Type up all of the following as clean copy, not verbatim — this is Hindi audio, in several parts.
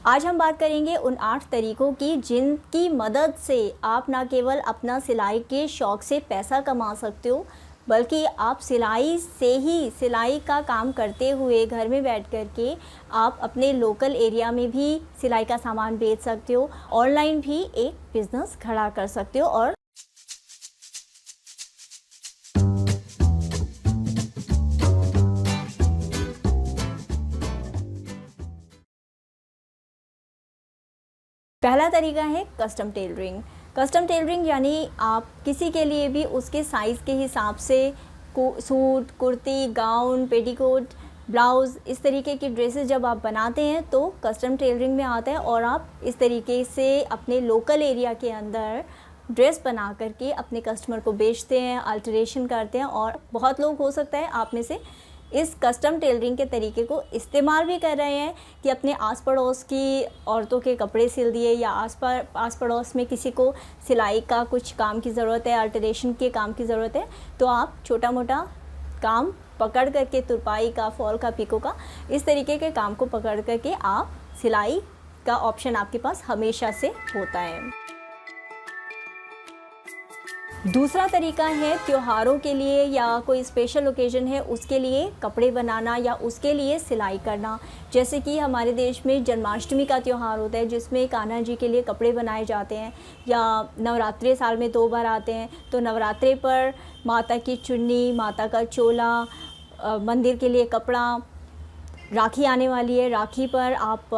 आज हम बात करेंगे उन 8 तरीकों की जिनकी मदद से आप ना केवल अपना सिलाई के शौक़ से पैसा कमा सकते हो, बल्कि आप सिलाई का काम करते हुए घर में बैठ कर के आप अपने लोकल एरिया में भी सिलाई का सामान बेच सकते हो, ऑनलाइन भी एक बिज़नेस खड़ा कर सकते हो। और पहला तरीका है कस्टम टेलरिंग। कस्टम टेलरिंग यानी आप किसी के लिए भी उसके साइज़ के हिसाब से suit, kurti, gown, petticoat, blouse, इस तरीके की ड्रेसेस जब आप बनाते हैं तो कस्टम टेलरिंग में आता है। और आप इस तरीके से अपने लोकल एरिया के अंदर ड्रेस बना करके अपने कस्टमर को बेचते हैं, अल्टरेशन करते हैं। और बहुत लोग हो सकता है आप में से इस कस्टम टेलरिंग के तरीके को इस्तेमाल भी कर रहे हैं कि अपने आस पड़ोस की औरतों के कपड़े सिल दिए, या आस पड़ोस में किसी को सिलाई का कुछ काम की ज़रूरत है, अल्टरेशन के काम की ज़रूरत है, तो आप छोटा मोटा काम पकड़ करके, तुरपाई का, फॉल का, पिको का, इस तरीके के काम को पकड़ करके आप सिलाई का ऑप्शन आपके पास हमेशा से होता है। दूसरा तरीका है त्योहारों के लिए या कोई स्पेशल ओकेज़न है उसके लिए कपड़े बनाना या उसके लिए सिलाई करना। जैसे कि हमारे देश में जन्माष्टमी का त्यौहार होता है जिसमें कान्हा जी के लिए कपड़े बनाए जाते हैं, या नवरात्रे साल में 2 बार आते हैं, तो नवरात्रे पर माता की चुन्नी, माता का चोला, मंदिर के लिए कपड़ा। राखी आने वाली है, राखी पर आप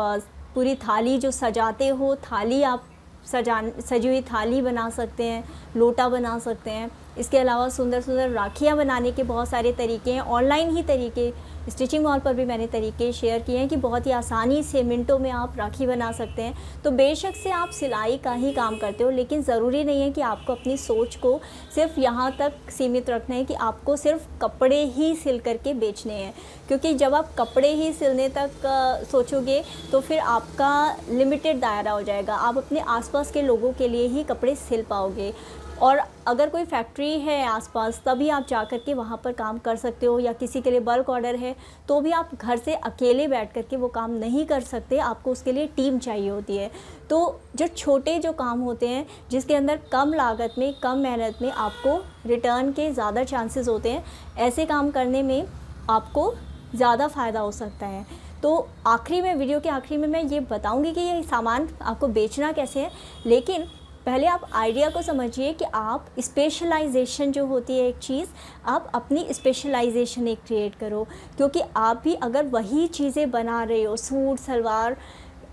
पूरी थाली जो सजाते हो, थाली आप सजी हुई थाली बना सकते हैं, लोटा बना सकते हैं। इसके अलावा सुंदर सुंदर राखियाँ बनाने के बहुत सारे तरीके हैं। ऑनलाइन ही तरीके, स्टिचिंग मॉल पर भी मैंने तरीके शेयर किए हैं कि बहुत ही आसानी से मिनटों में आप राखी बना सकते हैं। तो बेशक से आप सिलाई का ही काम करते हो, लेकिन ज़रूरी नहीं है कि आपको अपनी सोच को सिर्फ यहाँ तक सीमित रखना है कि आपको सिर्फ कपड़े ही सिल करके बेचने हैं। क्योंकि जब आप कपड़े ही सिलने तक सोचोगे तो फिर आपका लिमिटेड दायरा हो जाएगा, आप अपने आसपास के लोगों के लिए ही कपड़े सिल पाओगे। और अगर कोई फैक्ट्री है आसपास तभी आप जा कर के वहाँ पर काम कर सकते हो, या किसी के लिए बल्क ऑर्डर है तो भी आप घर से अकेले बैठ कर के वो काम नहीं कर सकते, आपको उसके लिए टीम चाहिए होती है। तो जो छोटे जो काम होते हैं जिसके अंदर कम लागत में, कम मेहनत में आपको रिटर्न के ज़्यादा चांसेस होते हैं, ऐसे काम करने में आपको ज़्यादा फ़ायदा हो सकता है। तो वीडियो के आखिरी में मैं ये बताऊँगी कि ये सामान आपको बेचना कैसे है, लेकिन पहले आप आइडिया को समझिए कि आप स्पेशलाइजेशन जो होती है एक चीज़, आप अपनी स्पेशलाइजेशन एक क्रिएट करो। क्योंकि आप भी अगर वही चीज़ें बना रहे हो, सूट सलवार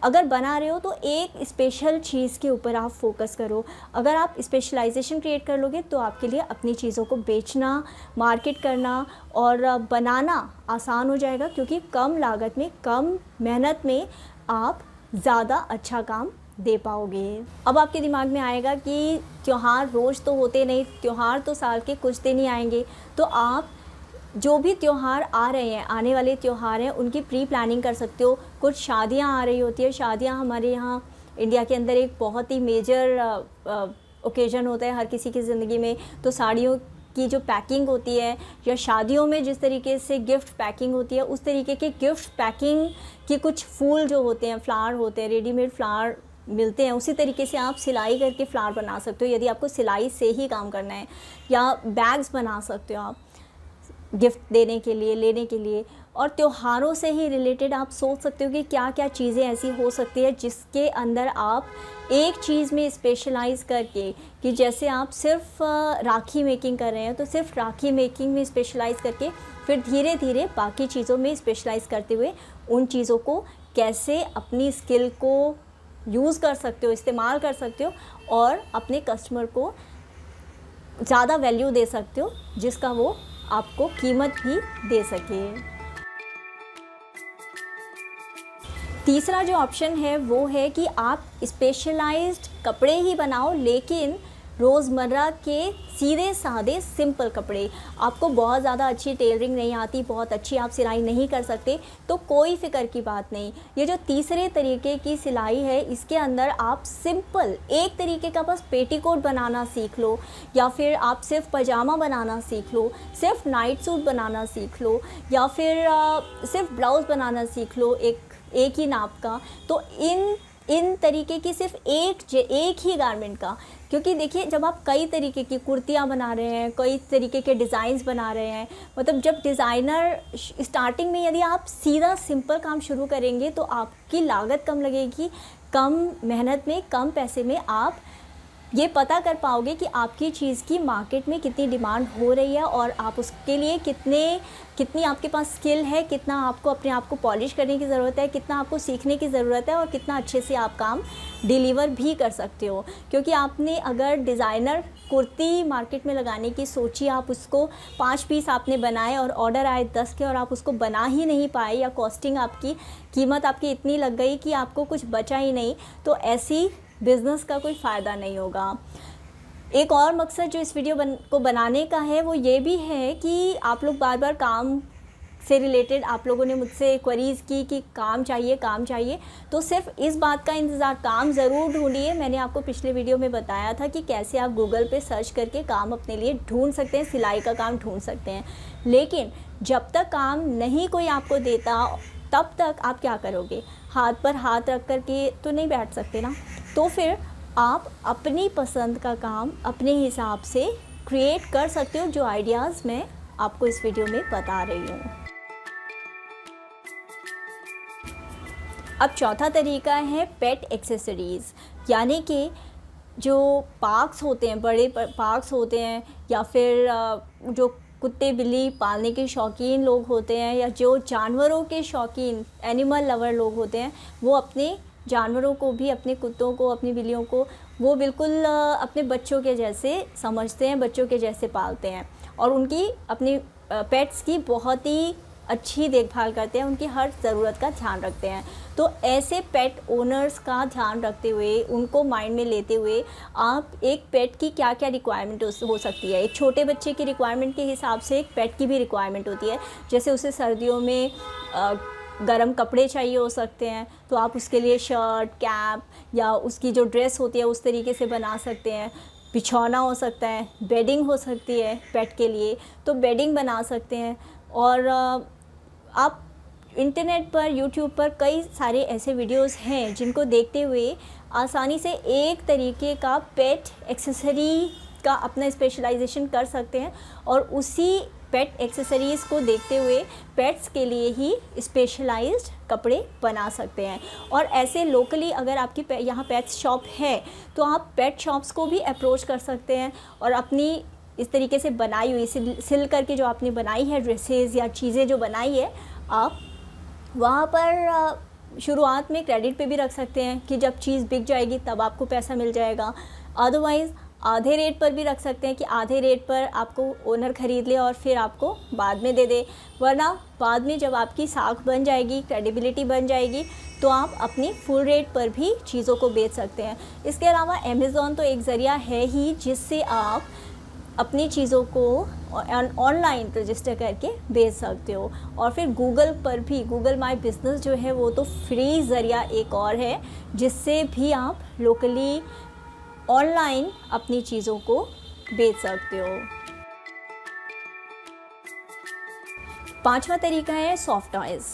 अगर बना रहे हो, तो एक स्पेशल चीज़ के ऊपर आप फोकस करो। अगर आप स्पेशलाइजेशन क्रिएट कर लोगे तो आपके लिए अपनी चीज़ों को बेचना, मार्केट करना और बनाना आसान हो जाएगा, क्योंकि कम लागत में, कम मेहनत में आप ज़्यादा अच्छा काम दे पाओगे। अब आपके दिमाग में आएगा कि त्यौहार रोज़ तो होते नहीं, त्यौहार तो साल के कुछ दिन ही आएंगे, तो आप जो भी त्यौहार आ रहे हैं, आने वाले त्यौहार हैं, उनकी प्री प्लानिंग कर सकते हो। कुछ शादियां आ रही होती है, शादियां हमारे यहाँ इंडिया के अंदर एक बहुत ही मेजर ओकेज़न होता है हर किसी की ज़िंदगी में। तो साड़ियों की जो पैकिंग होती है, या शादियों में जिस तरीके से गिफ्ट पैकिंग होती है, उस तरीके के गिफ्ट पैकिंग की कुछ फूल जो होते हैं, फ्लावर होते हैं, रेडीमेड फ्लावर मिलते हैं, उसी तरीके से आप सिलाई करके फ्लावर बना सकते हो यदि आपको सिलाई से ही काम करना है। या बैग्स बना सकते हो आप गिफ्ट देने के लिए, लेने के लिए। और त्योहारों से ही रिलेटेड आप सोच सकते हो कि क्या क्या चीज़ें ऐसी हो सकती है जिसके अंदर आप एक चीज़ में स्पेशलाइज़ करके, कि जैसे आप सिर्फ राखी मेकिंग कर रहे हैं तो सिर्फ राखी मेकिंग में स्पेशलाइज़ करके फिर धीरे धीरे बाकी चीज़ों में स्पेशलाइज़ करते हुए उन चीज़ों को कैसे अपनी स्किल को यूज़ कर सकते हो, इस्तेमाल कर सकते हो, और अपने कस्टमर को ज़्यादा वैल्यू दे सकते हो जिसका वो आपको कीमत भी दे सके। तीसरा जो ऑप्शन है वो है कि आप स्पेशलाइज्ड कपड़े ही बनाओ, लेकिन रोज़मर्रा के सीधे सादे सिंपल कपड़े। आपको बहुत ज़्यादा अच्छी टेलरिंग नहीं आती, बहुत अच्छी आप सिलाई नहीं कर सकते, तो कोई फ़िक्र की बात नहीं। ये जो तीसरे तरीके की सिलाई है, इसके अंदर आप सिंपल एक तरीके का बस पेटीकोट बनाना सीख लो, या फिर आप सिर्फ पजामा बनाना सीख लो, सिर्फ नाइट सूट बनाना सीख लो, या फिर सिर्फ ब्लाउज़ बनाना सीख लो, एक एक ही नाप का, तो इन तरीके की सिर्फ एक ही गारमेंट का, क्योंकि देखिए जब आप कई तरीके की कुर्तियाँ बना रहे हैं, कई तरीके के डिज़ाइंस बना रहे हैं, मतलब जब डिज़ाइनर स्टार्टिंग में यदि आप सीधा सिंपल काम शुरू करेंगे तो आपकी लागत कम लगेगी, कम मेहनत में, कम पैसे में आप ये पता कर पाओगे कि आपकी चीज़ की मार्केट में कितनी डिमांड हो रही है और आप उसके लिए कितनी आपके पास स्किल है, कितना आपको अपने आप को पॉलिश करने की ज़रूरत है, कितना आपको सीखने की ज़रूरत है और कितना अच्छे से आप काम डिलीवर भी कर सकते हो। क्योंकि आपने अगर डिज़ाइनर कुर्ती मार्केट में लगाने की सोची, आप उसको 5 पीस आपने बनाए और ऑर्डर आए 10 के और आप उसको बना ही नहीं पाए, या कॉस्टिंग आपकी कीमत आपकी इतनी लग गई कि आपको कुछ बचा ही नहीं, तो ऐसी बिज़नेस का कोई फ़ायदा नहीं होगा। एक और मकसद जो इस वीडियो को बनाने का है वो ये भी है कि आप लोग बार बार काम से रिलेटेड आप लोगों ने मुझसे क्वेरीज़ की कि काम चाहिए, तो सिर्फ इस बात का इंतज़ार, काम ज़रूर ढूंढिए। मैंने आपको पिछले वीडियो में बताया था कि कैसे आप गूगल पे सर्च करके काम अपने लिए ढूंढ सकते हैं, सिलाई का काम ढूंढ सकते हैं। लेकिन जब तक काम नहीं कोई आपको देता तब तक आप क्या करोगे, हाथ पर हाथ रख कर के तो नहीं बैठ सकते ना। तो फिर आप अपनी पसंद का काम अपने हिसाब से क्रिएट कर सकते हो, जो आइडियाज़ मैं आपको इस वीडियो में बता रही हूँ। अब चौथा तरीका है पेट एक्सेसरीज़, यानी कि जो पार्क्स होते हैं, बड़े पार्क्स होते हैं, या फिर जो कुत्ते बिल्ली पालने के शौकीन लोग होते हैं, या जो जानवरों के शौकीन एनिमल लवर लोग होते हैं, वो अपने जानवरों को भी, अपने कुत्तों को, अपनी बिल्लियों को वो बिल्कुल अपने बच्चों के जैसे समझते हैं, बच्चों के जैसे पालते हैं और उनकी अपनी पेट्स की बहुत ही अच्छी देखभाल करते हैं, उनकी हर ज़रूरत का ध्यान रखते हैं। तो ऐसे पेट ओनर्स का ध्यान रखते हुए, उनको माइंड में लेते हुए, आप एक पेट की क्या क्या रिक्वायरमेंट हो सकती है। एक छोटे बच्चे की रिक्वायरमेंट के हिसाब से एक पेट की भी रिक्वायरमेंट होती है। जैसे उसे सर्दियों में गर्म कपड़े चाहिए हो सकते हैं, तो आप उसके लिए शर्ट, कैप या उसकी जो ड्रेस होती है उस तरीके से बना सकते हैं। बिछौना हो सकता है, बेडिंग हो सकती है पेट के लिए, तो बेडिंग बना सकते हैं। और आप इंटरनेट पर, यूट्यूब पर कई सारे ऐसे वीडियोस हैं जिनको देखते हुए आसानी से एक तरीके का पेट एक्सेसरी का अपना स्पेशलाइजेशन कर सकते हैं और उसी पेट एक्सेसरीज़ को देखते हुए पेट्स के लिए ही स्पेशलाइज्ड कपड़े बना सकते हैं। और ऐसे लोकली अगर आपकी यहाँ पेट शॉप है तो आप पेट शॉप्स को भी अप्रोच कर सकते हैं और अपनी इस तरीके से बनाई हुई सिल करके जो आपने बनाई है ड्रेसेस या चीज़ें जो बनाई है, आप वहाँ पर शुरुआत में क्रेडिट पे भी रख सकते हैं कि जब चीज़ बिक जाएगी तब आपको पैसा मिल जाएगा। अदरवाइज़ आधे रेट पर भी रख सकते हैं कि आधे रेट पर आपको ओनर ख़रीद ले और फिर आपको बाद में दे दे, वरना बाद में जब आपकी साख बन जाएगी, क्रेडिबिलिटी बन जाएगी, तो आप अपनी फुल रेट पर भी चीज़ों को बेच सकते हैं। इसके अलावा अमेज़ॉन तो एक ज़रिया है ही जिससे आप अपनी चीज़ों को ऑनलाइन रजिस्टर करके बेच सकते हो। और फिर गूगल पर भी, गूगल माई बिज़नेस जो है वो तो फ्री ज़रिया एक और है जिससे भी आप लोकली ऑनलाइन अपनी चीज़ों को बेच सकते हो। पांचवा तरीका है सॉफ्ट टॉयज़।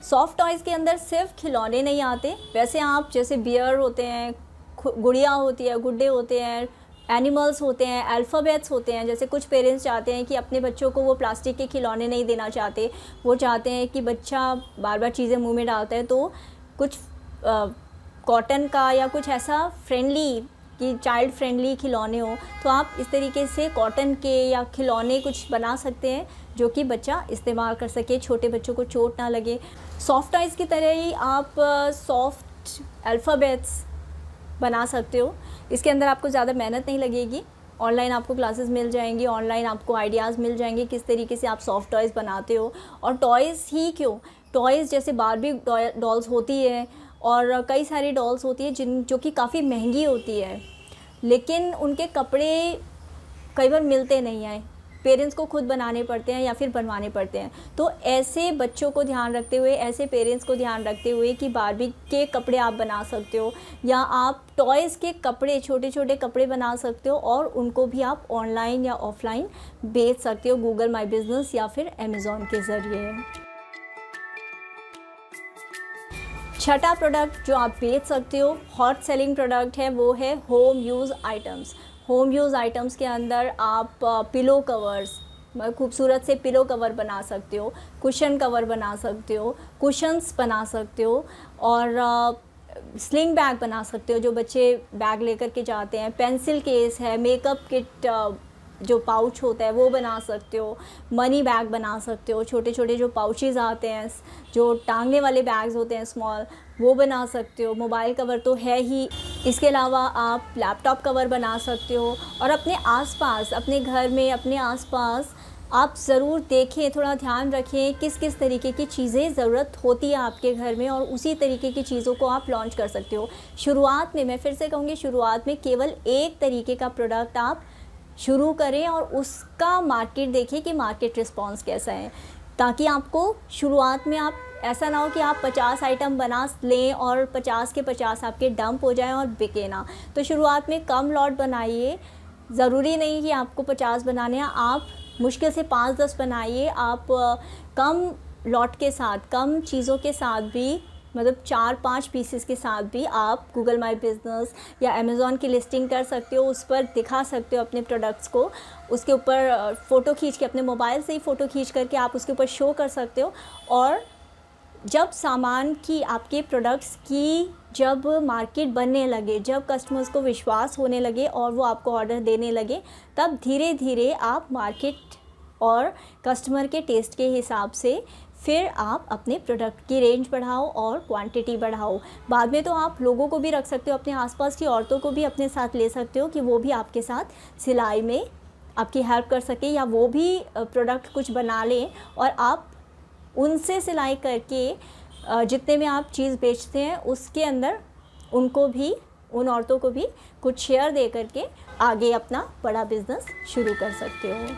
सॉफ्ट टॉयज़ के अंदर सिर्फ खिलौने नहीं आते, वैसे आप जैसे बियर होते हैं, गुड़िया होती है, गुड्डे होते हैं, एनिमल्स होते हैं, अल्फ़ाबेट्स होते हैं। जैसे कुछ पेरेंट्स चाहते हैं कि अपने बच्चों को वो प्लास्टिक के खिलौने नहीं देना चाहते, वो चाहते हैं कि बच्चा बार बार चीज़ें मुंह में डालता है, तो कुछ कॉटन का या कुछ ऐसा फ्रेंडली कि चाइल्ड फ्रेंडली खिलौने हो, तो आप इस तरीके से कॉटन के या खिलौने कुछ बना सकते हैं जो कि बच्चा इस्तेमाल कर सके, छोटे बच्चों को चोट ना लगे। सॉफ्ट टॉयज़ की तरह ही आप सॉफ्ट अल्फ़ाबेट्स बना सकते हो। इसके अंदर आपको ज़्यादा मेहनत नहीं लगेगी, ऑनलाइन आपको क्लासेस मिल जाएंगी, ऑनलाइन आपको आइडियाज़ मिल जाएंगे किस तरीके से आप सॉफ्ट टॉयज़ बनाते हो। और टॉयज़ ही क्यों, टॉयज़ जैसे बारबी डॉल्स होती है और कई सारी डॉल्स होती है जो कि काफ़ी महंगी होती है, लेकिन उनके कपड़े कई बार मिलते नहीं हैं, पेरेंट्स को खुद बनाने पड़ते हैं या फिर बनवाने पड़ते हैं। तो ऐसे बच्चों को ध्यान रखते हुए, ऐसे पेरेंट्स को ध्यान रखते हुए कि बारबी के कपड़े आप बना सकते हो या आप टॉयज़ के कपड़े, छोटे छोटे कपड़े बना सकते हो और उनको भी आप ऑनलाइन या ऑफलाइन बेच सकते हो गूगल माई बिज़नेस या फिर अमेज़ॉन के ज़रिए। छठा प्रोडक्ट जो आप बेच सकते हो, हॉट सेलिंग प्रोडक्ट है, वो है home use items. Home use items के अंदर आप पिलो कवर्स, खूबसूरत से पिलो कवर बना सकते हो, कुशन कवर बना सकते हो, कुशन्स बना सकते हो, और स्लिंग बैग बना सकते हो जो बच्चे बैग लेकर के जाते हैं, पेंसिल केस है, मेकअप किट जो पाउच होता है वो बना सकते हो, मनी बैग बना सकते हो, छोटे छोटे जो पाउचेज़ आते हैं, जो टांगने वाले बैग्स होते हैं स्मॉल, वो बना सकते हो। मोबाइल कवर तो है ही, इसके अलावा आप लैपटॉप कवर बना सकते हो। और अपने आसपास, अपने घर में, अपने आसपास आप ज़रूर देखें, थोड़ा ध्यान रखें किस किस तरीके की चीज़ें ज़रूरत होती है आपके घर में, और उसी तरीके की चीज़ों को आप लॉन्च कर सकते हो। शुरुआत में, मैं फिर से कहूँगी, शुरुआत में केवल एक तरीके का प्रोडक्ट आप शुरू करें और उसका मार्केट देखें कि मार्केट रिस्पॉन्स कैसा है, ताकि आपको शुरुआत में आप ऐसा ना हो कि आप 50 आइटम बना लें और 50 के 50 आपके डंप हो जाएं और बिके ना। तो शुरुआत में कम लॉट बनाइए, ज़रूरी नहीं कि आपको 50 बनाने हैं, आप मुश्किल से 5-10 बनाइए। आप कम लॉट के साथ, कम चीज़ों के साथ भी, मतलब 4-5 पीसेस के साथ भी आप गूगल माई बिज़नेस या अमेज़ॉन की लिस्टिंग कर सकते हो, उस पर दिखा सकते हो अपने प्रोडक्ट्स को, उसके ऊपर फ़ोटो खींच के, अपने मोबाइल से ही फ़ोटो खींच करके आप उसके ऊपर शो कर सकते हो। और जब सामान की, आपके प्रोडक्ट्स की जब मार्केट बनने लगे, जब कस्टमर्स को विश्वास होने लगे और वो आपको ऑर्डर देने लगे, तब धीरे धीरे आप मार्केट और कस्टमर के टेस्ट के हिसाब से फिर आप अपने प्रोडक्ट की रेंज बढ़ाओ और क्वांटिटी बढ़ाओ। बाद में तो आप लोगों को भी रख सकते हो, अपने आसपास की औरतों को भी अपने साथ ले सकते हो कि वो भी आपके साथ सिलाई में आपकी हेल्प कर सके, या वो भी प्रोडक्ट कुछ बना लें और आप उनसे सिलाई करके जितने में आप चीज़ बेचते हैं उसके अंदर उनको भी, उन औरतों को भी कुछ शेयर दे करके आगे अपना बड़ा बिज़नेस शुरू कर सकते हो।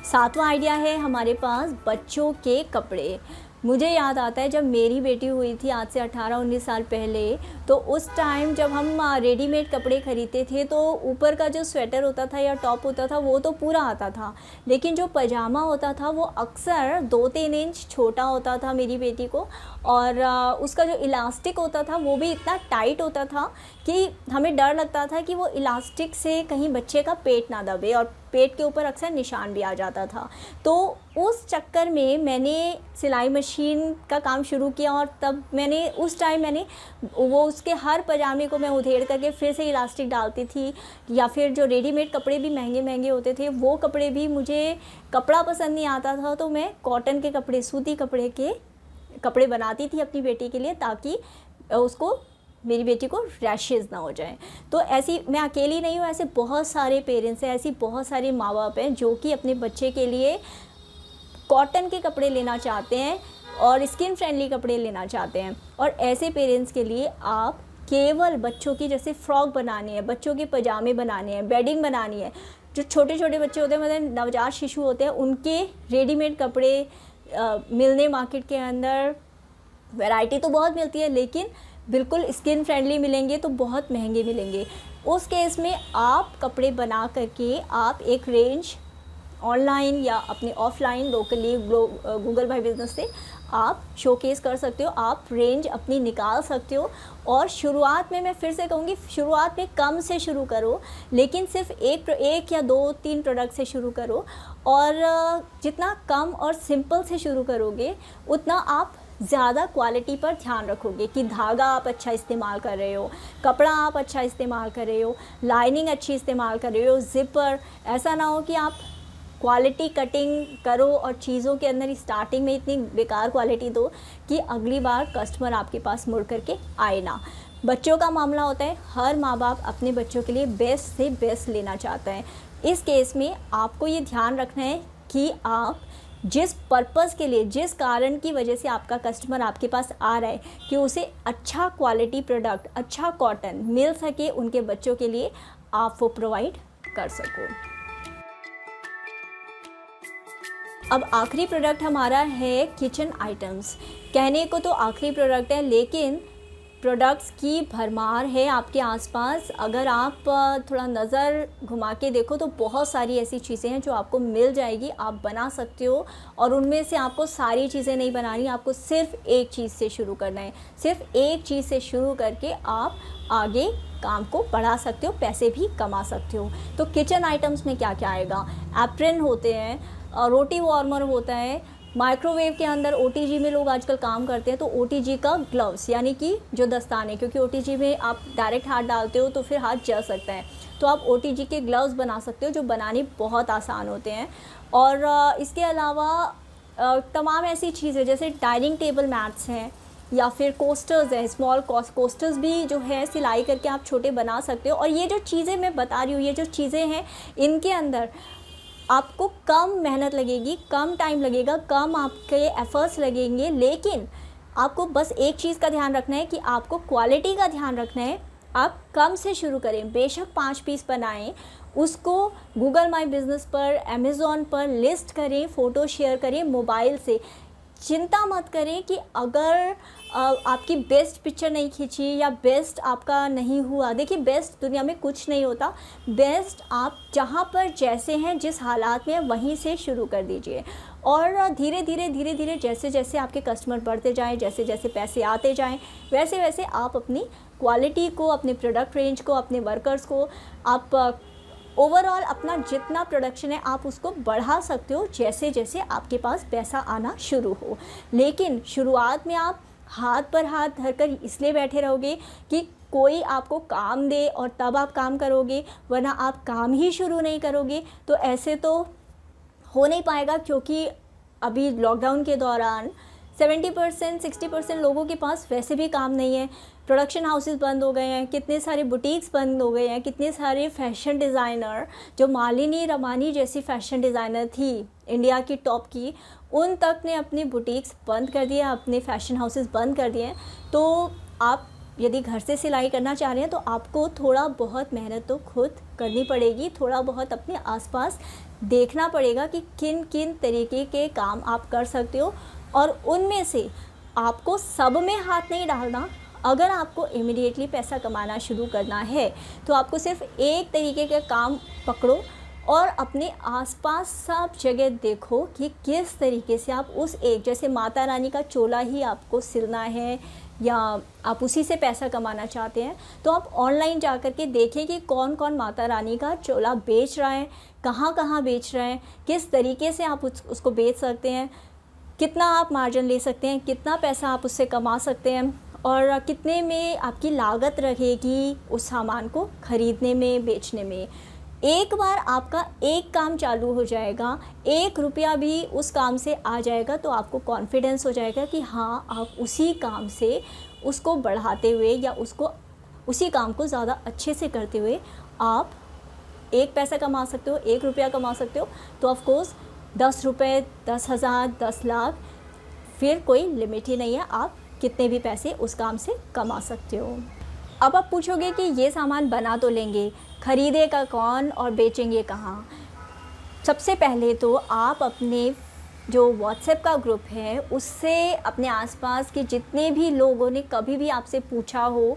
7वां आइडिया है हमारे पास बच्चों के कपड़े। मुझे याद आता है जब मेरी बेटी हुई थी आज से 18-19 साल पहले, तो उस टाइम जब हम रेडीमेड कपड़े ख़रीदते थे तो ऊपर का जो स्वेटर होता था या टॉप होता था वो तो पूरा आता था, लेकिन जो पजामा होता था वो अक्सर 2-3 इंच छोटा होता था मेरी बेटी को, और उसका जो इलास्टिक होता था वो भी इतना टाइट होता था कि हमें डर लगता था कि वो इलास्टिक से कहीं बच्चे का पेट ना दबे, और पेट के ऊपर अक्सर निशान भी आ जाता था। तो उस चक्कर में मैंने सिलाई मशीन का काम शुरू किया, और तब मैंने उस टाइम वो उसके हर पजामे को मैं उधेड़ करके फिर से इलास्टिक डालती थी, या फिर जो रेडीमेड कपड़े भी महंगे महंगे होते थे वो कपड़े भी, मुझे कपड़ा पसंद नहीं आता था तो मैं कॉटन के कपड़े, सूती कपड़े के कपड़े बनाती थी अपनी बेटी के लिए, ताकि उसको, मेरी बेटी को रैशेज़ ना हो जाएं। तो ऐसी, मैं अकेली नहीं हूँ, ऐसे बहुत सारे पेरेंट्स हैं, ऐसी बहुत सारे माँ बाप हैं जो कि अपने बच्चे के लिए कॉटन के कपड़े लेना चाहते हैं और स्किन फ्रेंडली कपड़े लेना चाहते हैं। और ऐसे पेरेंट्स के लिए आप केवल बच्चों की, जैसे फ्रॉक बनानी है, बच्चों के पजामे बनाने हैं, बेडिंग बनानी है, जो छोटे छोटे बच्चे होते हैं, मतलब नवजात शिशु होते हैं, उनके रेडीमेड कपड़े मिलने मार्केट के अंदर, वैरायटी तो बहुत मिलती है लेकिन बिल्कुल स्किन फ्रेंडली मिलेंगे तो बहुत महंगे मिलेंगे। उस केस में आप कपड़े बना करके आप एक रेंज ऑनलाइन या अपने ऑफलाइन लोकली गूगल माई बिज़नेस से आप शोकेस कर सकते हो, आप रेंज अपनी निकाल सकते हो। और शुरुआत में, मैं फिर से कहूँगी, शुरुआत में कम से शुरू करो, लेकिन सिर्फ एक या 2-3 प्रोडक्ट से शुरू करो, और जितना कम और सिंपल से शुरू करोगे उतना आप ज़्यादा क्वालिटी पर ध्यान रखोगे कि धागा आप अच्छा इस्तेमाल कर रहे हो, कपड़ा आप अच्छा इस्तेमाल कर रहे हो, लाइनिंग अच्छी इस्तेमाल कर रहे हो, ज़िपर, ऐसा ना हो कि आप क्वालिटी कटिंग करो और चीज़ों के अंदर स्टार्टिंग में इतनी बेकार क्वालिटी दो कि अगली बार कस्टमर आपके पास मुड़ करके आए ना। बच्चों का मामला होता है, हर माँ बाप अपने बच्चों के लिए बेस्ट से बेस्ट लेना चाहता है। इस केस में आपको ये ध्यान रखना है कि आप जिस पर्पज़ के लिए, जिस कारण की वजह से आपका कस्टमर आपके पास आ रहा है, कि उसे अच्छा क्वालिटी प्रोडक्ट, अच्छा कॉटन मिल सके, उनके बच्चों के लिए आप वो प्रोवाइड कर सको। अब आखिरी प्रोडक्ट हमारा है किचन आइटम्स। कहने को तो आखिरी प्रोडक्ट है, लेकिन प्रोडक्ट्स की भरमार है आपके आसपास। अगर आप थोड़ा नज़र घुमा के देखो तो बहुत सारी ऐसी चीज़ें हैं जो आपको मिल जाएगी, आप बना सकते हो। और उनमें से आपको सारी चीज़ें नहीं बनानी, आपको सिर्फ एक चीज़ से शुरू करना है। सिर्फ एक चीज़ से शुरू करके आप आगे काम को बढ़ा सकते हो, पैसे भी कमा सकते हो। तो किचन आइटम्स में क्या क्या आएगा? एप्रन होते हैं, रोटी वार्मर होता है, माइक्रोवेव के अंदर ओटीजी में लोग आजकल काम करते हैं तो ओटीजी का ग्लव्स यानी कि जो दस्ताने, क्योंकि ओटीजी में आप डायरेक्ट हाथ डालते हो तो फिर हाथ जल सकता है, तो आप ओटीजी के ग्लव्स बना सकते हो जो बनाने बहुत आसान होते हैं। और इसके अलावा तमाम ऐसी चीज़ें जैसे डाइनिंग टेबल मैट्स हैं या फिर कोस्टर्स हैं, स्मॉल कोस्टर्स भी जो है सिलाई करके आप छोटे बना सकते हो। और ये जो चीज़ें मैं बता रही हूँ, ये जो चीज़ें हैं, इनके अंदर आपको कम मेहनत लगेगी, कम टाइम लगेगा, कम आपके एफ़र्ट्स लगेंगे, लेकिन आपको बस एक चीज़ का ध्यान रखना है कि आपको क्वालिटी का ध्यान रखना है। आप कम से शुरू करें, बेशक 5 पीस बनाएं, उसको गूगल माई बिज़नेस पर, अमेज़ॉन पर लिस्ट करें, फ़ोटो शेयर करें मोबाइल से। चिंता मत करें कि अगर आपकी बेस्ट पिक्चर नहीं खींची या बेस्ट आपका नहीं हुआ। देखिए, बेस्ट दुनिया में कुछ नहीं होता, बेस्ट आप जहाँ पर जैसे हैं, जिस हालात में वहीं से शुरू कर दीजिए। और धीरे धीरे जैसे जैसे आपके कस्टमर बढ़ते जाएं, जैसे जैसे पैसे आते जाएं, वैसे वैसे आप अपनी क्वालिटी को, अपने प्रोडक्ट रेंज को, अपने वर्कर्स को, आप ओवरऑल अपना जितना प्रोडक्शन है आप उसको बढ़ा सकते हो जैसे जैसे आपके पास पैसा आना शुरू हो। लेकिन शुरुआत में आप हाथ पर हाथ धरकर इसलिए बैठे रहोगे कि कोई आपको काम दे और तब आप काम करोगे, वरना आप काम ही शुरू नहीं करोगे, तो ऐसे तो हो नहीं पाएगा। क्योंकि अभी लॉकडाउन के दौरान 70% 60% लोगों के पास वैसे भी काम नहीं है। प्रोडक्शन हाउसेस बंद हो गए हैं, कितने सारे बुटीक्स बंद हो गए हैं, कितने सारे फैशन डिज़ाइनर, जो मालिनी रमानी जैसी फ़ैशन डिज़ाइनर थी इंडिया की टॉप की, उन तक ने अपने बुटीक्स बंद कर दिए, अपने फ़ैशन हाउसेस बंद कर दिए हैं। तो आप यदि घर से सिलाई करना चाह रहे हैं तो आपको थोड़ा बहुत मेहनत तो खुद करनी पड़ेगी, थोड़ा बहुत अपने आसपास देखना पड़ेगा कि किन किन तरीके के काम आप कर सकते हो, और उनमें से आपको सब में हाथ नहीं डालना। अगर आपको इमीडिएटली पैसा कमाना शुरू करना है तो आपको सिर्फ एक तरीके का काम पकड़ो और अपने आसपास सब जगह देखो कि किस तरीके से आप उस एक, जैसे माता रानी का चोला ही आपको सिलना है या आप उसी से पैसा कमाना चाहते हैं, तो आप ऑनलाइन जा कर के देखें कि कौन कौन माता रानी का चोला बेच रहा है, कहाँ कहाँ बेच रहे हैं, किस तरीके से आप उसको बेच सकते हैं, कितना आप मार्जिन ले सकते हैं, कितना पैसा आप उससे कमा सकते हैं, और कितने में आपकी लागत रहेगी उस सामान को ख़रीदने में, बेचने में। एक बार आपका एक काम चालू हो जाएगा, 1 रुपया भी उस काम से आ जाएगा, तो आपको कॉन्फिडेंस हो जाएगा कि हाँ, आप उसी काम से उसको बढ़ाते हुए या उसी काम को ज़्यादा अच्छे से करते हुए आप 1 पैसा कमा सकते हो, 1 रुपया कमा सकते हो। तो ऑफ़ कोर्स 10 रुपये, 10,000, 10 लाख, फिर कोई लिमिट ही नहीं है, आप कितने भी पैसे उस काम से कमा सकते हो। अब आप पूछोगे कि ये सामान बना तो लेंगे, ख़रीदेगा कौन और बेचेंगे कहाँ? सबसे पहले तो आप अपने जो व्हाट्सएप का ग्रुप है उससे अपने आसपास के जितने भी लोगों ने कभी भी आपसे पूछा हो,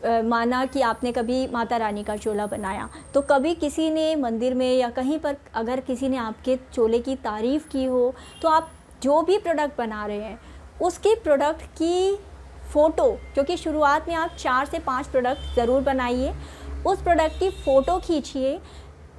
माना कि आपने कभी माता रानी का चोला बनाया, तो कभी किसी ने मंदिर में या कहीं पर अगर किसी ने आपके चोले की तारीफ़ की हो, तो आप जो भी प्रोडक्ट बना रहे हैं उसके प्रोडक्ट की फ़ोटो, क्योंकि शुरुआत में आप 4 से 5 प्रोडक्ट ज़रूर बनाइए, उस प्रोडक्ट की फ़ोटो खींचिए।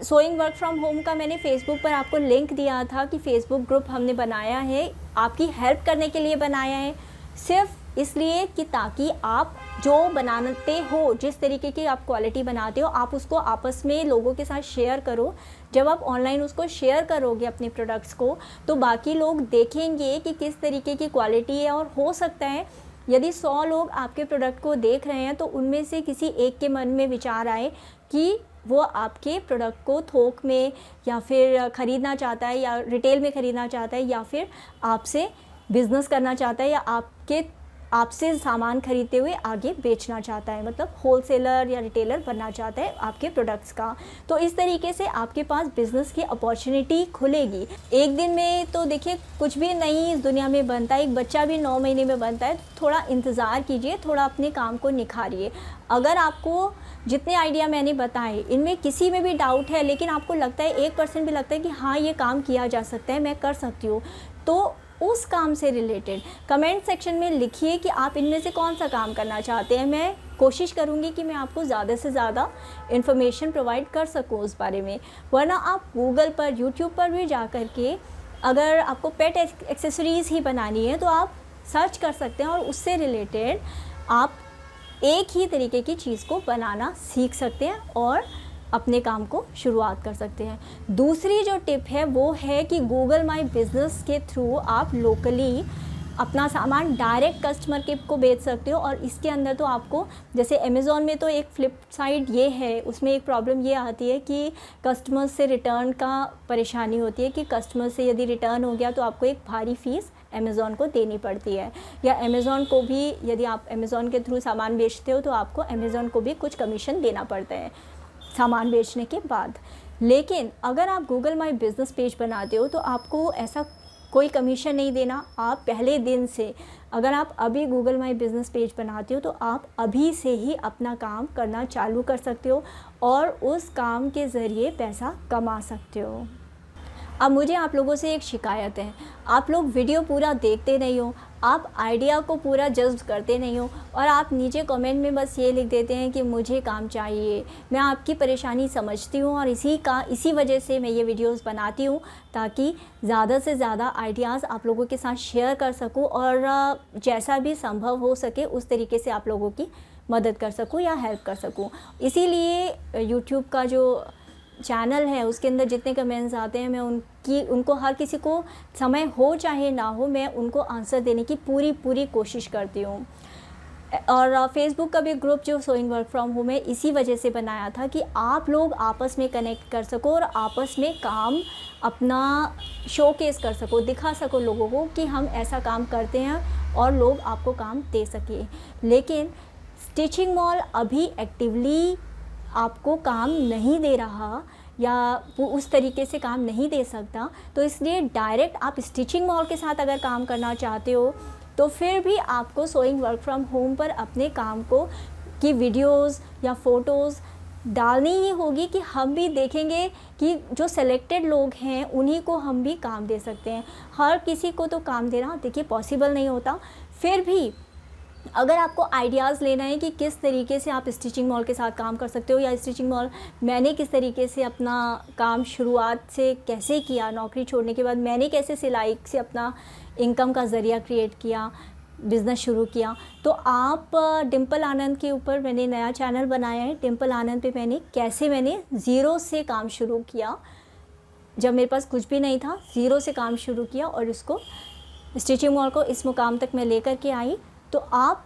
सोइंग वर्क फ्रॉम होम का मैंने फ़ेसबुक पर आपको लिंक दिया था कि फ़ेसबुक ग्रुप हमने बनाया है, आपकी हेल्प करने के लिए बनाया है, सिर्फ इसलिए कि ताकि आप जो बनाते हो, जिस तरीके की आप क्वालिटी बनाते हो, आप उसको आपस में लोगों के साथ शेयर करो। जब आप ऑनलाइन उसको शेयर करोगे अपने प्रोडक्ट्स को, तो बाकी लोग देखेंगे कि किस तरीके की क्वालिटी है, और हो सकता है यदि 100 लोग आपके प्रोडक्ट को देख रहे हैं तो उनमें से किसी एक के मन में विचार आए कि वो आपके प्रोडक्ट को थोक में या फिर ख़रीदना चाहता है, या रिटेल में ख़रीदना चाहता है, या फिर आपसे बिज़नेस करना चाहता है, या आपके आपसे सामान खरीदते हुए आगे बेचना चाहता है, मतलब होलसेलर या रिटेलर बनना चाहता है आपके प्रोडक्ट्स का। तो इस तरीके से आपके पास बिज़नेस की अपॉर्चुनिटी खुलेगी। एक दिन में तो देखिए कुछ भी नहीं इस दुनिया में बनता है, एक बच्चा भी 9 महीने में बनता है। थोड़ा इंतज़ार कीजिए, थोड़ा अपने काम को निखारिए। अगर आपको जितने आइडिया मैंने बताए इनमें किसी में भी डाउट है, लेकिन आपको लगता है 1% भी लगता है कि हाँ ये काम किया जा सकता है, मैं कर सकती हूँ, तो उस काम से रिलेटेड कमेंट सेक्शन में लिखिए कि आप इनमें से कौन सा काम करना चाहते हैं। मैं कोशिश करूँगी कि मैं आपको ज़्यादा से ज़्यादा इन्फॉर्मेशन प्रोवाइड कर सकूँ उस बारे में। वरना आप गूगल पर, यूट्यूब पर भी जा कर के अगर आपको पेट एक्सेसरीज़ ही बनानी है तो आप सर्च कर सकते हैं और उससे रिलेटेड आप एक ही तरीके की चीज़ को बनाना सीख सकते हैं और अपने काम को शुरुआत कर सकते हैं। दूसरी जो टिप है वो है कि गूगल माई बिज़नेस के थ्रू आप लोकली अपना सामान डायरेक्ट कस्टमर के को बेच सकते हो। और इसके अंदर तो आपको जैसे अमेज़ॉन में तो एक फ्लिप साइड ये है, उसमें एक प्रॉब्लम ये आती है कि कस्टमर से रिटर्न का परेशानी होती है कि कस्टमर से यदि रिटर्न हो गया तो आपको एक भारी फ़ीस अमेज़ॉन को देनी पड़ती है, या अमेज़ॉन को भी यदि आप अमेज़ॉन के थ्रू सामान बेचते हो तो आपको अमेज़ॉन को भी कुछ कमीशन देना पड़ता है सामान बेचने के बाद। लेकिन अगर आप गूगल माई बिज़नेस पेज बनाते हो तो आपको ऐसा कोई कमीशन नहीं देना। आप पहले दिन से, अगर आप अभी गूगल माई बिज़नेस पेज बनाते हो तो आप अभी से ही अपना काम करना चालू कर सकते हो और उस काम के ज़रिए पैसा कमा सकते हो। अब मुझे आप लोगों से एक शिकायत है, आप लोग वीडियो पूरा देखते नहीं हो, आप आइडिया को पूरा जज्ब करते नहीं हो और आप नीचे कमेंट में बस ये लिख देते हैं कि मुझे काम चाहिए। मैं आपकी परेशानी समझती हूँ और इसी वजह से मैं ये वीडियोस बनाती हूँ ताकि ज़्यादा से ज़्यादा आइडियाज़ आप लोगों के साथ शेयर कर सकूँ और जैसा भी संभव हो सके उस तरीके से आप लोगों की मदद कर सकूँ या हेल्प कर सकूँ। इसीलिए यूट्यूब का जो चैनल है उसके अंदर जितने कमेंट्स आते हैं मैं उनको हर किसी को समय हो चाहे ना हो मैं उनको आंसर देने की पूरी कोशिश करती हूँ। और फेसबुक का भी ग्रुप जो सोइंग वर्क फ्रॉम होम है इसी वजह से बनाया था कि आप लोग आपस में कनेक्ट कर सको और आपस में काम अपना शोकेस कर सको, दिखा सको लोगों को कि हम ऐसा काम करते हैं और लोग आपको काम दे सके। लेकिन स्टिचिंग मॉल अभी एक्टिवली आपको काम नहीं दे रहा या वो उस तरीके से काम नहीं दे सकता, तो इसलिए डायरेक्ट आप स्टिचिंग मॉल के साथ अगर काम करना चाहते हो तो फिर भी आपको सोइंग वर्क फ्रॉम होम पर अपने काम को की वीडियोस या फ़ोटोज़ डालनी ही होगी कि हम भी देखेंगे कि जो सेलेक्टेड लोग हैं उन्हीं को हम भी काम दे सकते हैं। हर किसी को तो काम देना देखिए पॉसिबल नहीं होता। फिर भी अगर आपको आइडियाज़ लेना है कि किस तरीके से आप स्टिचिंग मॉल के साथ काम कर सकते हो या स्टिचिंग मॉल मैंने किस तरीके से अपना काम शुरुआत से कैसे किया, नौकरी छोड़ने के बाद मैंने कैसे सिलाई से अपना इनकम का ज़रिया क्रिएट किया, बिज़नेस शुरू किया, तो आप डिम्पल आनंद के ऊपर मैंने नया चैनल बनाया है। डिम्पल आनंद पे मैंने ज़ीरो से काम शुरू किया। जब मेरे पास कुछ भी नहीं था, ज़ीरो से काम शुरू किया और इसको स्टिचिंग मॉल को इस मुकाम तक मैं लेकर के आई। तो आप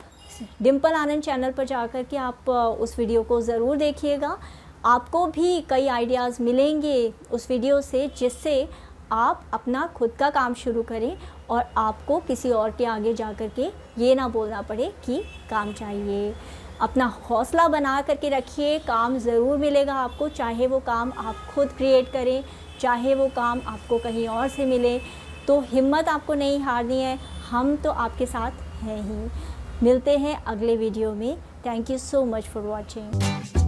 डिम्पल आनंद चैनल पर जाकर के आप उस वीडियो को ज़रूर देखिएगा। आपको भी कई आइडियाज़ मिलेंगे उस वीडियो से जिससे आप अपना खुद का काम शुरू करें और आपको किसी और के आगे जा कर के ये ना बोलना पड़े कि काम चाहिए। अपना हौसला बना करके रखिए, काम ज़रूर मिलेगा आपको, चाहे वो काम आप खुद क्रिएट करें, चाहे वो काम आपको कहीं और से मिले। तो हिम्मत आपको नहीं हारनी है, हम तो आपके साथ हैं ही। मिलते हैं अगले वीडियो में। Thank you so much for watching.